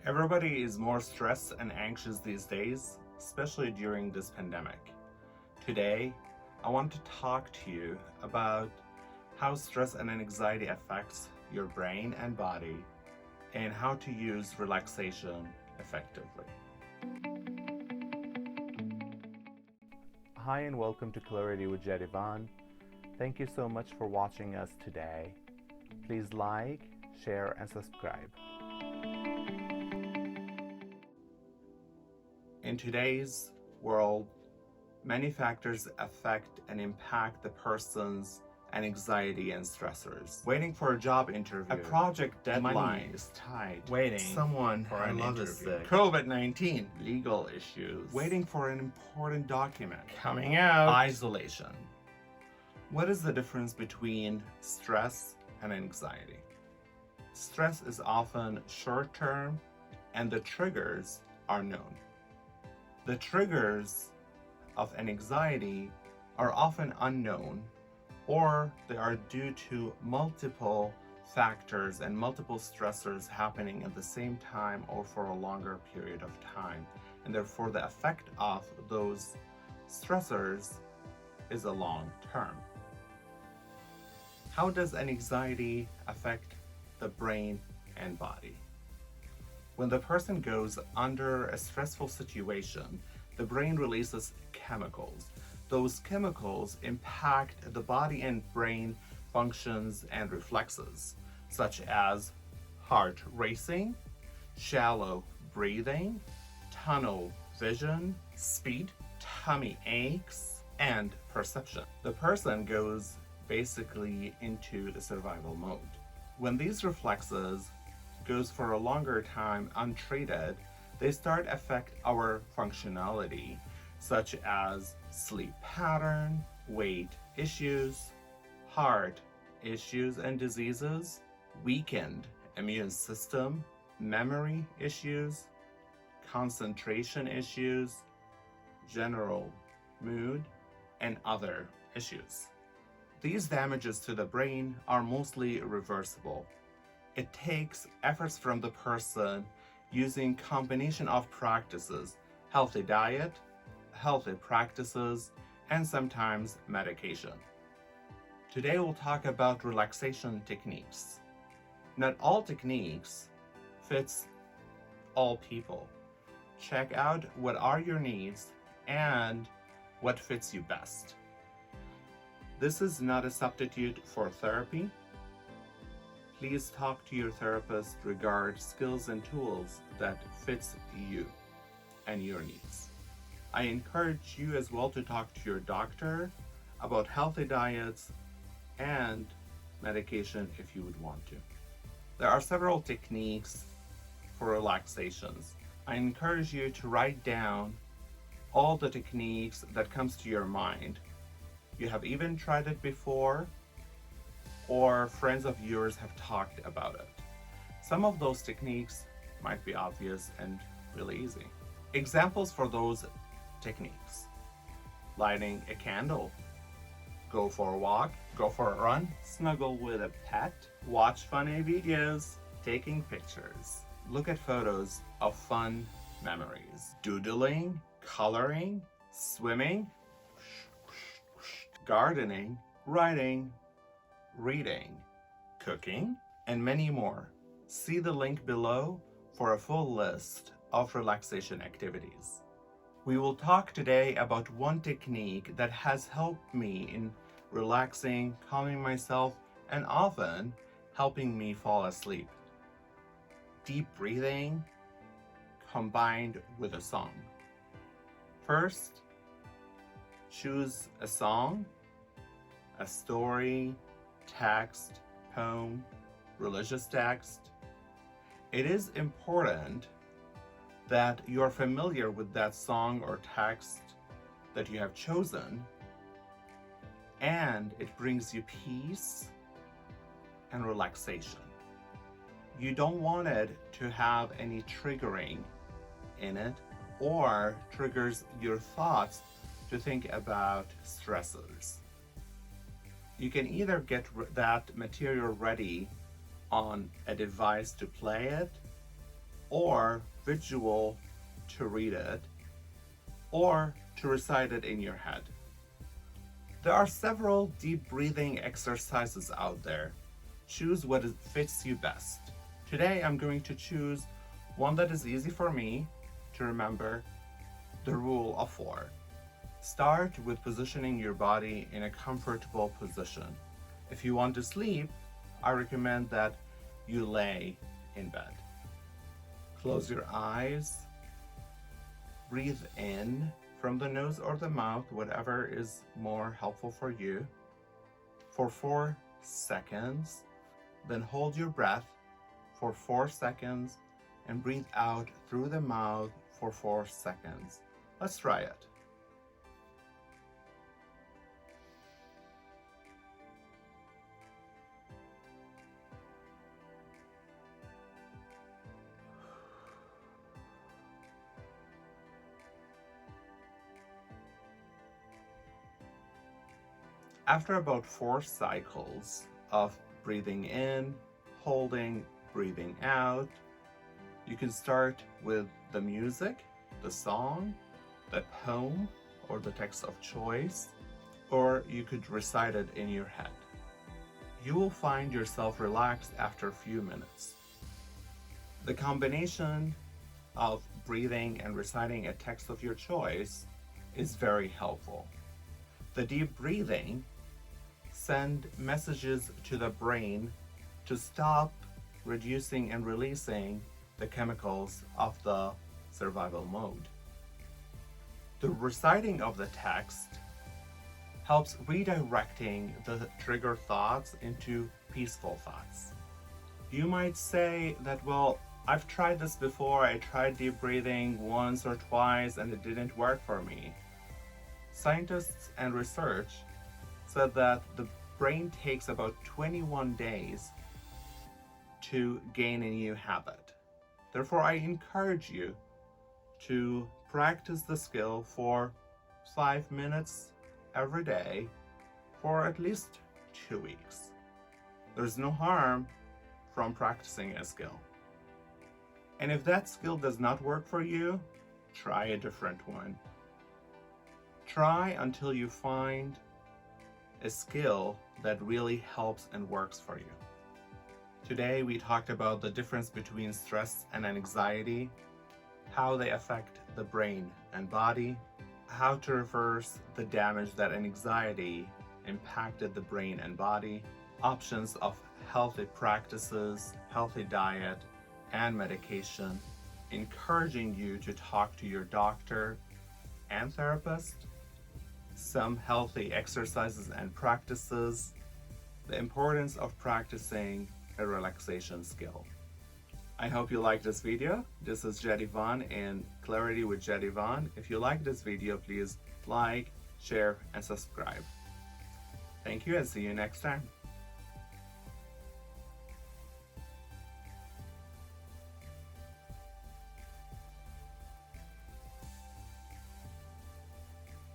Everybody is more stressed and anxious these days, especially during this pandemic. Today, I want to talk to you about how stress and anxiety affects your brain and body and how to use relaxation effectively. Hi and welcome to Clarity with Jadivan. Thank you so much for watching us today. Please like, share, and subscribe. In today's world, many factors affect and impact the person's anxiety and stressors. Waiting for a job interview, a project deadline Money is tight, waiting someone for I an love is interview. sick, COVID-19, legal issues, waiting for an important document, Coming out. isolation. What is the difference between stress and anxiety? Stress is often short-term and the triggers are known. The triggers of anxiety are often unknown, or they are due to multiple factors and multiple stressors happening at the same time or for a longer period of time. And therefore, the effect of those stressors is a long term. How does anxiety affect the brain and body? When the person goes under a stressful situation, the brain releases chemicals. Those chemicals impact the body and brain functions and reflexes, such as heart racing, shallow breathing, tunnel vision, speed, tummy aches, and perception. The person goes basically into the survival mode. When these reflexes goes for a longer time untreated, they start affect our functionality, such as sleep pattern, weight issues, heart issues and diseases, weakened immune system, memory issues, concentration issues, general mood, and other issues. These damages to the brain are mostly reversible. It takes efforts from the person using combination of practices, healthy diet, healthy practices, and sometimes medication. Today we'll talk about relaxation techniques. Not all techniques fits all people. Check out what are your needs and what fits you best. This is not a substitute for therapy. Please talk to your therapist regarding skills and tools that fits you and your needs. I encourage you as well to talk to your doctor about healthy diets and medication if you would want to. There are several techniques for relaxations. I encourage you to write down all the techniques that comes to your mind. You have even tried it before, or friends of yours have talked about it. Some of those techniques might be obvious and really easy. Examples for those techniques: lighting a candle, go for a walk, go for a run, snuggle with a pet, watch funny videos, taking pictures, look at photos of fun memories, doodling, coloring, swimming, gardening, writing, reading, cooking, and many more. See the link below for a full list of relaxation activities. We will talk today about one technique that has helped me in relaxing, calming myself, and often helping me fall asleep. Deep breathing combined with a song. First, choose a song, a story, text, poem, religious text. It is important that you are familiar with that song or text that you have chosen, and it brings you peace and relaxation. You don't want it to have any triggering in it or triggers your thoughts to think about stressors. You can either get that material ready on a device to play it, or visual to read it, or to recite it in your head. There are several deep breathing exercises out there. Choose what fits you best. Today I'm going to choose one that is easy for me to remember, the rule of 4. Start with positioning your body in a comfortable position. If you want to sleep, I recommend that you lay in bed. Close your eyes. Breathe in from the nose or the mouth, whatever is more helpful for you, for 4 seconds. Then hold your breath for 4 seconds and breathe out through the mouth for 4 seconds. Let's try it. After about 4 cycles of breathing in, holding, breathing out, you can start with the music, the song, the poem, or the text of choice, or you could recite it in your head. You will find yourself relaxed after a few minutes. The combination of breathing and reciting a text of your choice is very helpful. The deep breathing send messages to the brain to stop reducing and releasing the chemicals of the survival mode. The reciting of the text helps redirecting the trigger thoughts into peaceful thoughts. You might say that, well, I've tried this before. I tried deep breathing once or twice and it didn't work for me. Scientists and research said that the brain takes about 21 days to gain a new habit. Therefore, I encourage you to practice the skill for 5 minutes every day for at least 2 weeks. There's no harm from practicing a skill. And if that skill does not work for you, try a different one. Try until you find a skill that really helps and works for you. Today we talked about the difference between stress and anxiety, how they affect the brain and body, how to reverse the damage that anxiety impacted the brain and body, options of healthy practices, healthy diet, and medication, encouraging you to talk to your doctor and therapist, some healthy exercises and practices, the importance of practicing a relaxation skill. I hope you liked this video. This is Jadivan in Clarity with Jadivan. If you like this video, please like, share, and subscribe. Thank you and see you next time.